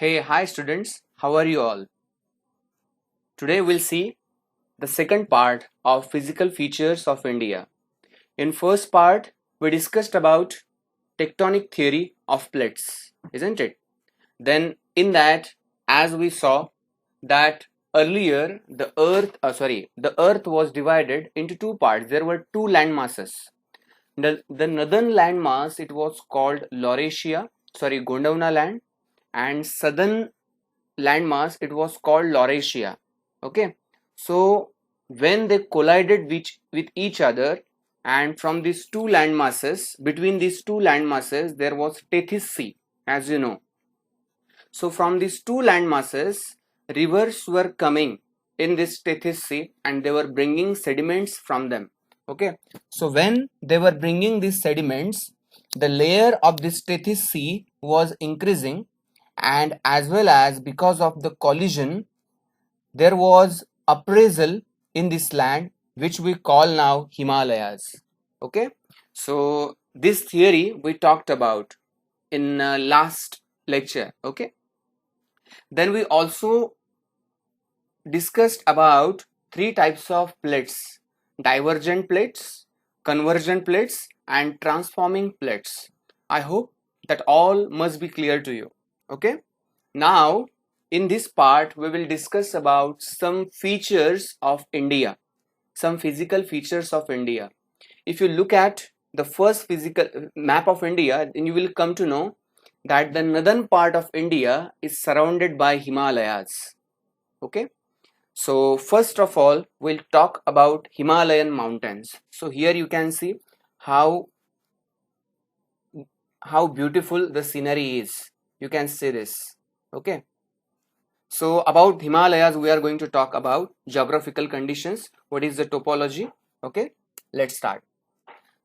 Hi students, how are you all? Today we'll see the second part of physical features of India. In first part, we discussed about tectonic theory of plates, isn't it? Then in that, as we saw that earlier the earth was divided into two parts. There were two land masses. The northern land mass, it was called Gondwana land, and southern landmass, it was called Laurasia. Okay, so when they collided with each other, and from these two landmasses, between these two landmasses, there was Tethys Sea, as you know. So from these two landmasses, rivers were coming in this Tethys Sea, and they were bringing sediments from them. Okay, so when they were bringing these sediments, the layer of this Tethys Sea was increasing, and as well as because of the collision, there was appraisal in this land, which we call now Himalayas. Okay, so this theory we talked about in last lecture. Okay, then we also discussed about three types of plates: divergent plates, convergent plates, and transforming plates. I hope that all must be clear to you. Okay, now in this part we will discuss about some features of India, some physical features of India. If you look at the first physical map of India, then you will come to know that the northern part of India is surrounded by Himalayas. Okay, so first of all, we'll talk about Himalayan mountains. So here you can see how beautiful the scenery is. You can see this. Okay, so about Himalayas, we are going to talk about geographical conditions. What is the topology? Okay, let's start.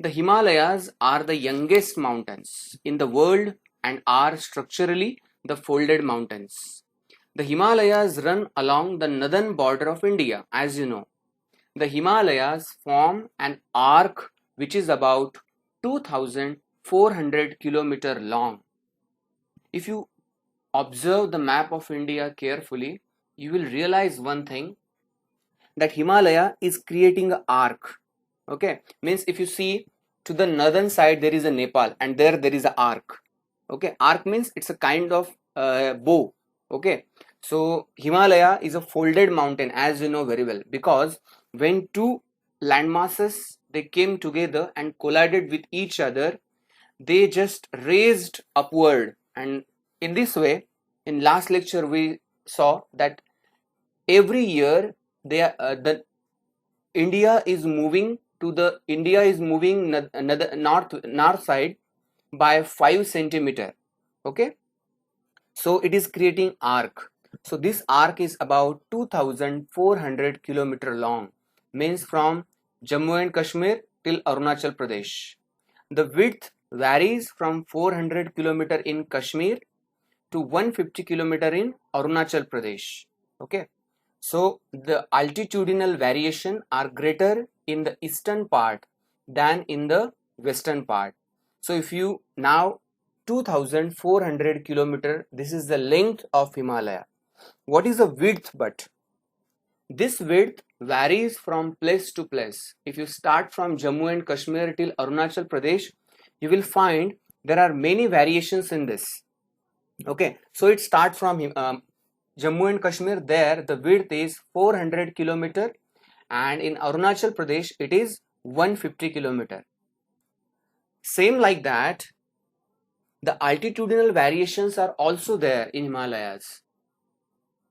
The Himalayas are the youngest mountains in the world and are structurally the folded mountains. The Himalayas run along the northern border of India, as you know. The Himalayas form an arc which is about 2,400 km long. If you observe the map of India carefully, you will realize one thing, that Himalaya is creating an arc. Okay, means if you see to the northern side, there is a Nepal, and there is an arc. Okay, arc means it's a kind of bow. Okay, so Himalaya is a folded mountain, as you know very well, because when two landmasses they came together and collided with each other, they just raised upward, and in this way, in last lecture we saw that every year the India is moving another north side by 5 centimeter. Okay, so it is creating arc. So this arc is about 2,400 kilometer long, means from Jammu and Kashmir till Arunachal Pradesh. The width varies from 400 kilometer in Kashmir to 150 kilometer in Arunachal Pradesh. Okay, so the altitudinal variation are greater in the eastern part than in the western part. So if you now 2,400 kilometer, this is the length of Himalaya. What is the width? But this width varies from place to place. If you start from Jammu and Kashmir till Arunachal Pradesh, you will find there are many variations in this. Okay, so it starts from Jammu and Kashmir. There the width is 400 kilometer, and in Arunachal Pradesh it is 150 kilometer. Same like that, the altitudinal variations are also there in Himalayas.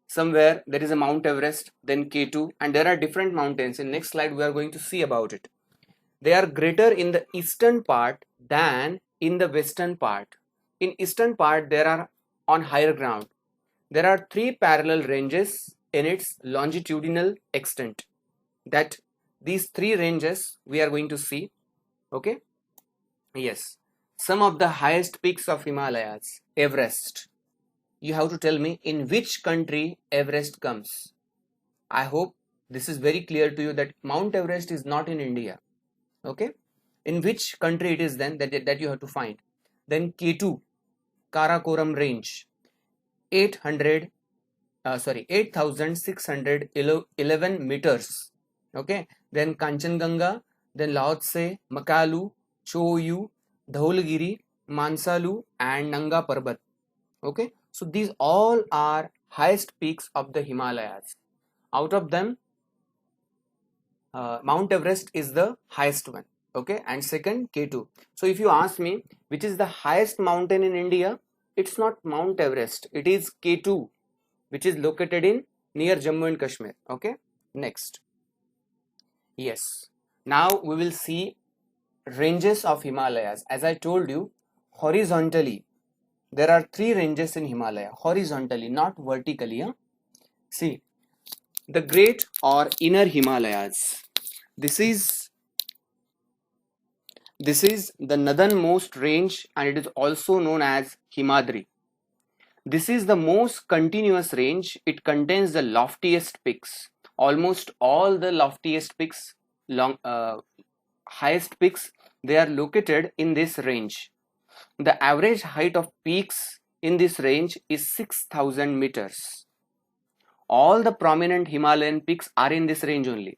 Somewhere there is a Mount Everest, then K2, and there are different mountains. In next slide we are going to see about it. They are greater in the eastern part than in the western part. In eastern part there are on higher ground. There are three parallel ranges in its longitudinal extent. That these three ranges we are going to see. Okay, yes, some of the highest peaks of Himalayas. Everest. You have to tell me in which country Everest comes. I hope this is very clear to you that Mount Everest is not in India. Okay, in which country it is then that you have to find. Then K2, Karakoram range. 800 8,611 meters. Okay, then Kanchenjunga, then Lhotse, Makalu, Choyu, Dhaulagiri, Mansalu, and Nanga Parbat. Okay, so these all are highest peaks of the Himalayas. Out of them, Mount Everest is the highest one. Okay, and second K2. So if you ask me which is the highest mountain in India, it's not Mount Everest, it is K2, which is located in near Jammu and Kashmir. Okay, next. Yes, now we will see ranges of Himalayas. As I told you, horizontally there are three ranges in Himalaya. Horizontally, not vertically. Huh? See, the great or inner Himalayas. This is the northernmost range, and it is also known as Himadri. This is the most continuous range. It contains the loftiest peaks. Almost all the loftiest peaks, highest peaks, they are located in this range. The average height of peaks in this range is 6,000 meters. All the prominent Himalayan peaks are in this range only.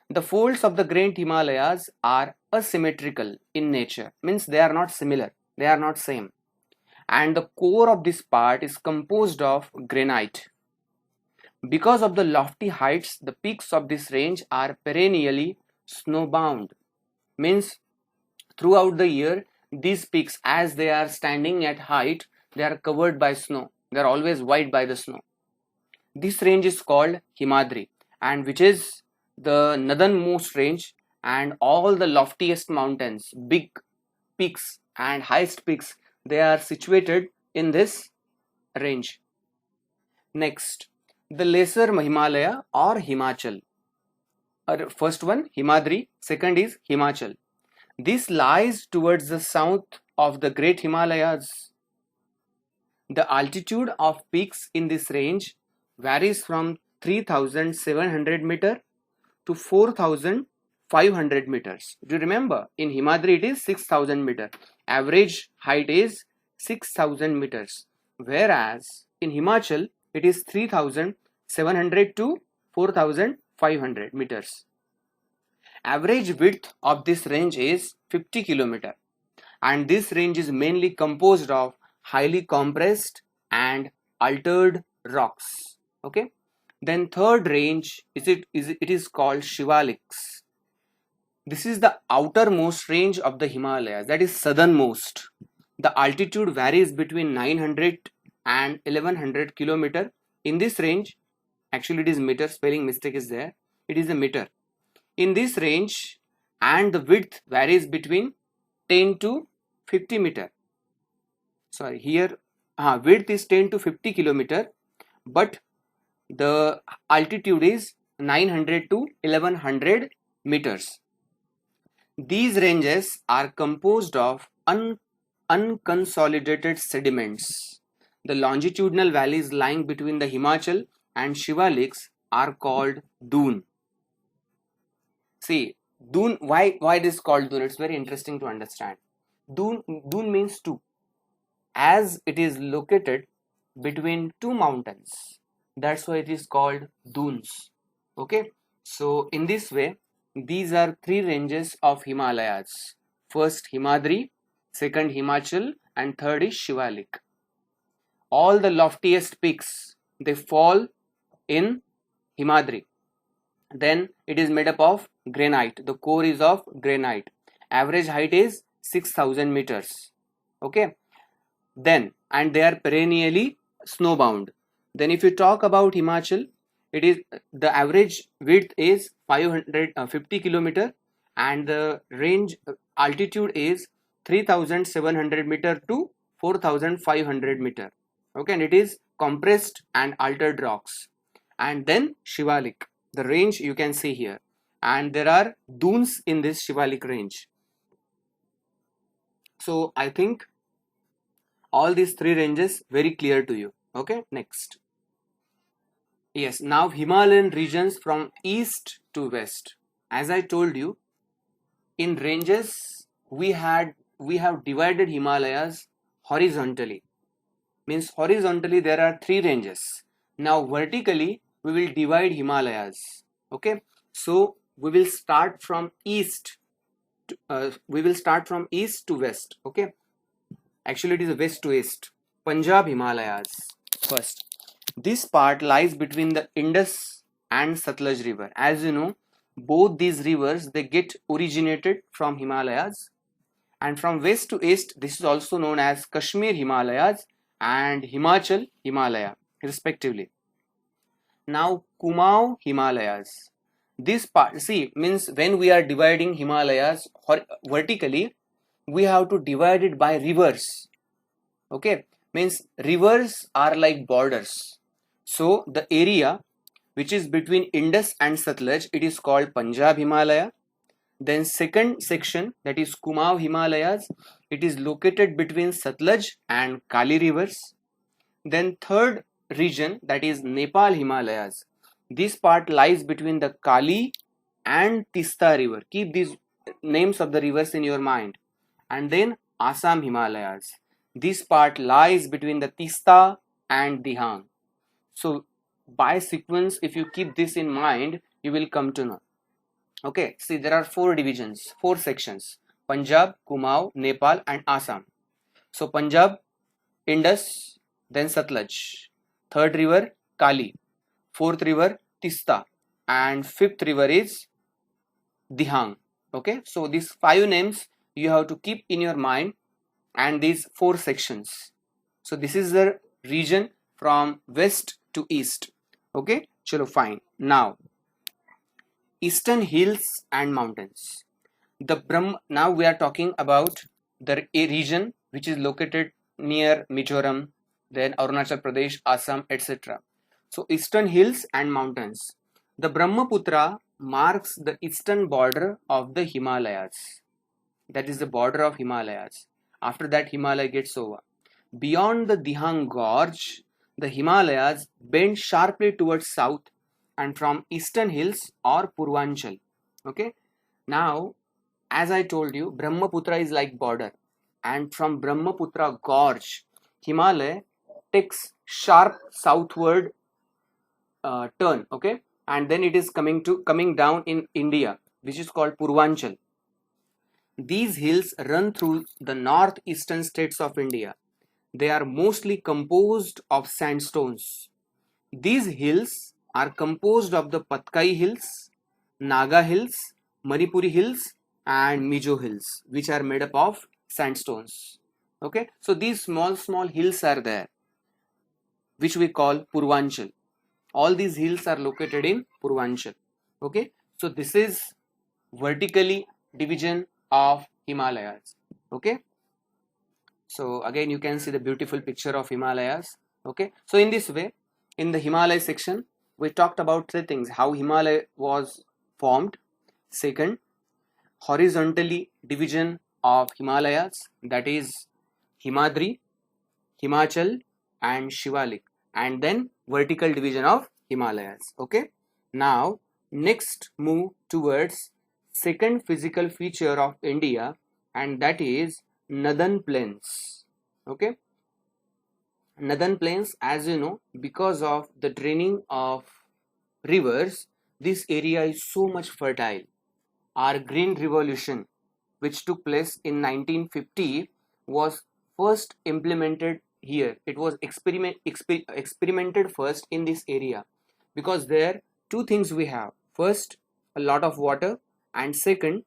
The folds of the Great Himalayas are asymmetrical in nature, means they are not similar, they are not same. And the core of this part is composed of granite. Because of the lofty heights, the peaks of this range are perennially snowbound, means throughout the year these peaks, as they are standing at height, they are covered by snow, they are always white by the snow. This range is called Himadri, and which is the northernmost range, and all the loftiest mountains, big peaks and highest peaks, they are situated in this range. Next, the lesser Himalaya or Himachal. First one Himadri, second is Himachal. This lies towards the south of the Great Himalayas. The altitude of peaks in this range varies from 3,700 meter to 4,500 meters. Do you remember? In Himadri it is 6,000 meter. Average height is 6,000 meters. Whereas in Himachal it is 3,700 to 4,500 meters. Average width of this range is 50 kilometer, and this range is mainly composed of highly compressed and altered rocks. Okay, then third range it is called Shivaliks. This is the outermost range of the Himalayas, that is southernmost. The altitude varies between 900 and 1100 kilometer. In this range, actually it is meter, spelling mistake is there, it is a meter. In this range, and the width varies between 10 to 50 meter. Sorry, here width is 10 to 50 kilometer, but the altitude is 900 to 1100 meters. These ranges are composed of unconsolidated sediments. The longitudinal valleys lying between the Himachal and Shivaliks are called dune. See, dune, why it is called dune? It's very interesting to understand. Dune means two. As it is located between two mountains, that's why it is called dunes. Okay, so in this way, these are three ranges of Himalayas. First Himadri, second Himachal, and third is Shivalik. All the loftiest peaks, they fall in Himadri. Then it is made up of granite. The core is of granite. Average height is 6,000 meters. Okay, then, and they are perennially snowbound. Then if you talk about Himachal, it is the average width is 550 kilometer, and the range altitude is 3,700 meter to 4,500 meter. Okay, and it is compressed and altered rocks. And then Shivalik, the range you can see here, and there are dunes in this Shivalik range. So I think all these three ranges very clear to you. Okay, next. Yes, now Himalayan regions from east to west. As I told you, in ranges we have divided Himalayas horizontally. means horizontally there are three ranges. Now vertically we will divide Himalayas. Okay, so we will start from east to west. Okay, actually it is west to east. Punjab Himalayas first. This part lies between the Indus and Satluj river. As you know, both these rivers they get originated from Himalayas, and from west to east this is also known as Kashmir Himalayas and Himachal Himalaya respectively. Now Kumaon Himalayas. This part, see, means when we are dividing Himalayas vertically, we have to divide it by rivers. Okay, means rivers are like borders. So the area which is between Indus and Satluj, it is called Punjab Himalaya. Then second section, that is Kumaon Himalayas, it is located between Satluj and Kali rivers. Then third region, that is Nepal Himalayas. This part lies between the Kali and Tista river. Keep these names of the rivers in your mind. And then Assam Himalayas. This part lies between the Tista and Dihang. So by sequence, if you keep this in mind, you will come to know. Okay, see, there are four divisions, four sections: Punjab, Kumaon, Nepal and Assam. So Punjab, Indus, then Satluj. Third river, Kali. Fourth river, Tista. And fifth river is Dihang. Okay, so these five names you have to keep in your mind, and these four sections. So this is the region from west to east. Okay, chalo fine. Now, eastern hills and mountains. Now we are talking about the region which is located near Mizoram, then Arunachal Pradesh, Assam, etc. So eastern hills and mountains. The Brahmaputra marks the eastern border of the Himalayas. That is the border of Himalayas. After that, Himalaya gets over. Beyond the Dihang Gorge, the Himalayas bend sharply towards south and from eastern hills or Purvanchal. Okay. Now, as I told you, Brahmaputra is like border, and from Brahmaputra Gorge, Himalaya takes sharp southward turn. Okay, and then it is coming down in India, which is called Purvanchal. These hills run through the northeastern states of India. They are mostly composed of sandstones. These hills are composed of the Patkai Hills, Naga Hills, Manipuri Hills and Mizo Hills, which are made up of sandstones. Okay, so these small hills are there, which we call Purvanchal. All these hills are located in Purvanchal. Okay, so this is vertically division of Himalayas. Okay, so again you can see the beautiful picture of Himalayas. Okay, so in this way, in the Himalaya section, we talked about three things: how Himalaya was formed. Second, horizontally division of Himalayas, that is Himadri, Himachal and Shivalik, and then vertical division of Himalayas. Okay, now next move towards second physical feature of India, and that is Northern Plains. Okay, Northern Plains, as you know, because of the draining of rivers, this area is so much fertile. Our Green Revolution, which took place in 1950, was first implemented here. It was experimented first in this area, because there two things we have: first, a lot of water, and second,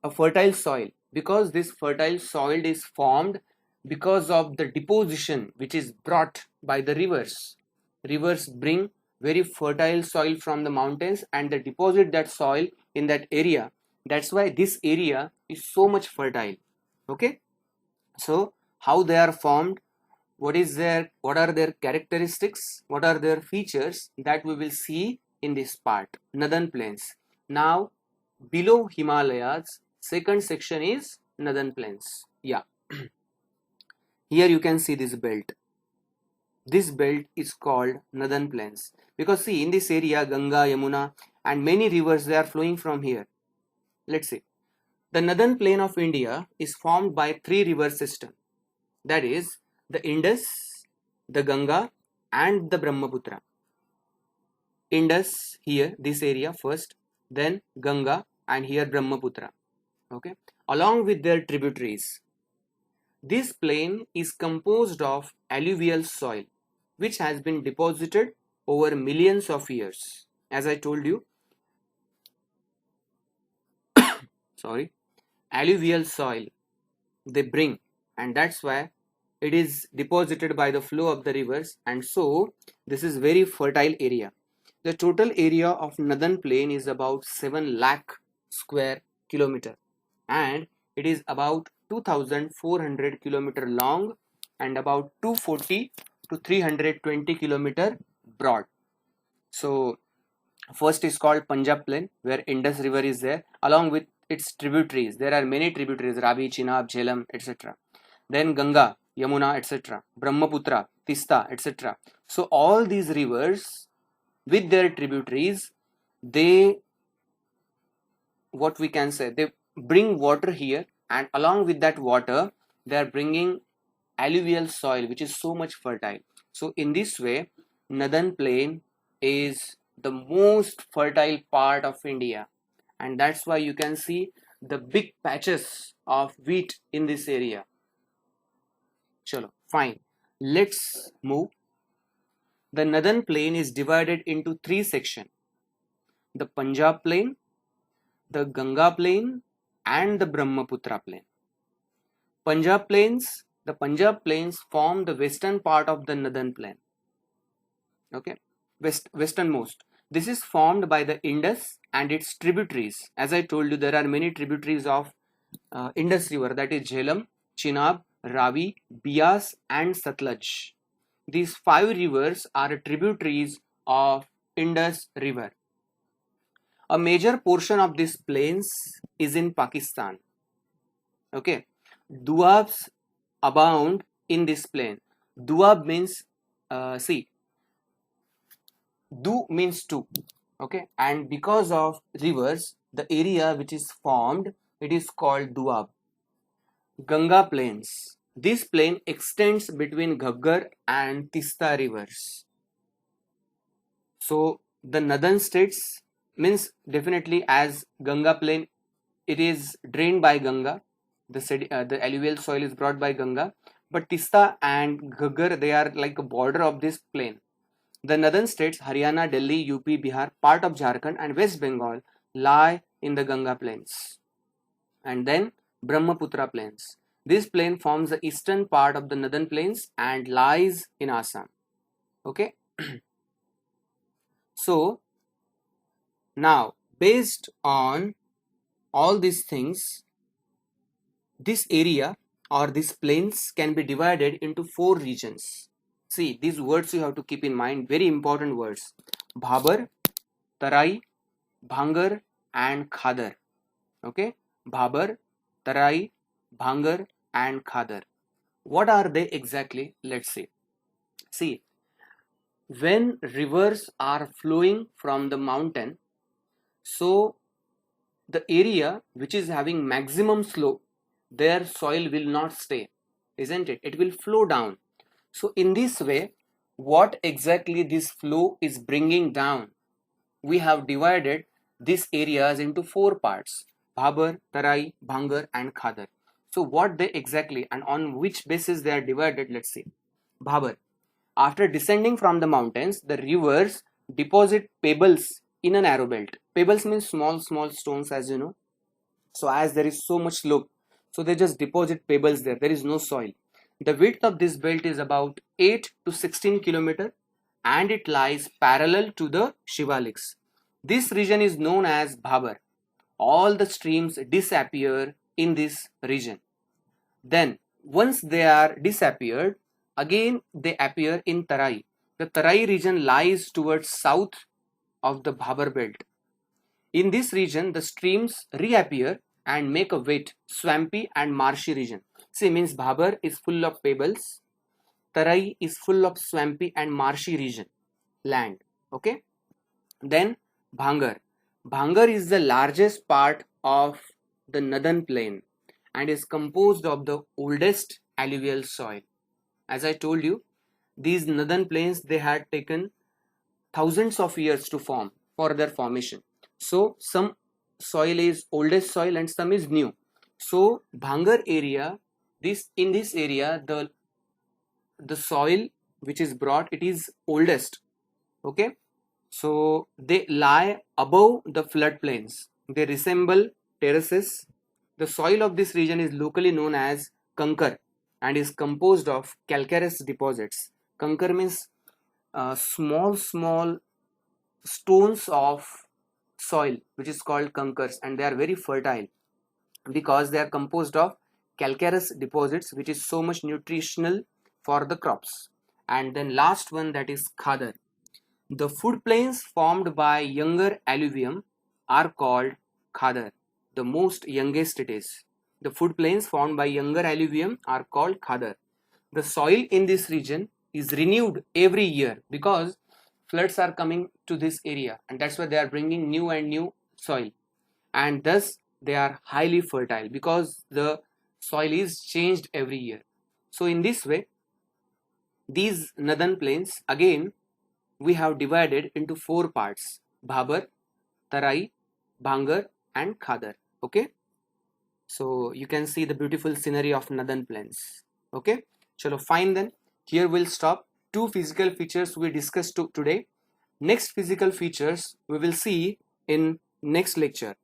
a fertile soil. Because this fertile soil is formed because of the deposition which is brought by the rivers. Rivers bring very fertile soil from the mountains and they deposit that soil in that area. That's why this area is so much fertile. Okay, so how they are formed, what are their characteristics, what are their features, that we will see in this part, Northern Plains. Now below Himalayas, second section is Northern Plains. Yeah, here you can see this belt. This belt is called Northern Plains because see, in this area Ganga, Yamuna and many rivers, they are flowing from here. Let's see. The northern plain of India is formed by three river systems, that is the Indus, the Ganga, and the Brahmaputra. Indus here, this area first, then Ganga, and here Brahmaputra. Okay, along with their tributaries. This plain is composed of alluvial soil, which has been deposited over millions of years. As I told you, sorry, alluvial soil they bring, and that's why it is deposited by the flow of the rivers, and so this is very fertile area. The total area of northern plain is about 7 lakh square kilometer, and it is about 2400 kilometer long and about 240 to 320 kilometer broad. So first is called Punjab plain, where Indus river is there along with its tributaries. There are many tributaries: Ravi, Chenab, Jhelum, etc. Then Ganga, Yamuna, etc. Brahmaputra, Tista, etc. So all these rivers with their tributaries, they, what we can say, they bring water here, and along with that water they are bringing alluvial soil which is so much fertile. So in this way, northern plain is the most fertile part of India, and that's why you can see the big patches of wheat in this area. Chalo, fine, let's move. The northern plain is divided into three sections: the Punjab plain, the Ganga plain, and the Brahmaputra plain. The Punjab plains form the western part of the northern plain. Okay, westernmost. This is formed by the Indus and its tributaries. As I told you, there are many tributaries of Indus river, that is Jhelum, Chenab, Ravi, Beas, and Satluj. These five rivers are tributaries of Indus river. A major portion of these plains is in Pakistan. Okay, Doabs abound in this plain. Doab means, see, Du means two. Okay, and because of rivers, the area which is formed, it is called Doab. Ganga plains. This plain extends between Ghaggar and Tista rivers. So the northern states means definitely as Ganga plain, it is drained by Ganga. The alluvial soil is brought by Ganga, but Tista and Ghaggar, they are like a border of this plain. The northern states Haryana, Delhi, UP, Bihar, part of Jharkhand, and West Bengal lie in the Ganga plains. And then Brahmaputra plains. This plain forms the eastern part of the northern plains and lies in Assam. Okay. So now, based on all these things, this area or these plains can be divided into four regions. See, these words you have to keep in mind, very important words: Bhabar, Tarai, Bhangar, and Khadar. Okay, Bhabar, Tarai, Bhangar, and Khadar. What are they exactly? Let's see. See, when rivers are flowing from the mountain, so the area which is having maximum slope, their soil will not stay, isn't it? It will flow down. So in this way, what exactly this flow is bringing down, we have divided these areas into four parts: Bhabar, Tarai, Bhangar, and Khadar. So what they exactly and on which basis they are divided, let's see. Bhabar. After descending from the mountains, the rivers deposit pebbles in a narrow belt. Pebbles means small stones, as you know. So as there is so much slope, so they just deposit pebbles there. There is no soil. The width of this belt is about 8 to 16 kilometer, and it lies parallel to the Shivaliks. This region is known as Bhabar. All the streams disappear in this region. Then once they are disappeared, again they appear in Tarai. The Tarai region lies towards south of the Bhabar belt. In this region, the streams reappear and make a wet, swampy and marshy region. See, means Bhabar is full of pebbles, Tarai is full of swampy and marshy region, land. Okay. Then Bhangar. Bhangar is the largest part of the northern plain and is composed of the oldest alluvial soil. As I told you, these northern plains, they had taken thousands of years to form for their formation. So some soil is oldest soil and some is new. So Bhangar area, this in this area, the soil which is brought, it is oldest. Okay, so they lie above the floodplains. They resemble terraces. The soil of this region is locally known as Kankar and is composed of calcareous deposits. Kankar means small stones of soil, which is called kankars, and they are very fertile because they are composed of calcareous deposits, which is so much nutritional for the crops. And then last one, that is khadar. The food plains formed by younger alluvium are called khadar. The most youngest it is. The food plains formed by younger alluvium are called khadar. The soil in this region is renewed every year because floods are coming to this area, and that's why they are bringing new and new soil, and thus they are highly fertile because the soil is changed every year. So in this way, these northern plains, again we have divided into four parts: Bhabar, Tarai, Bhangar and Khadar. Okay, so you can see the beautiful scenery of northern plains. Okay, chalo fine then. Here we'll stop. Two physical features we discussed today. Next physical features we will see in next lecture.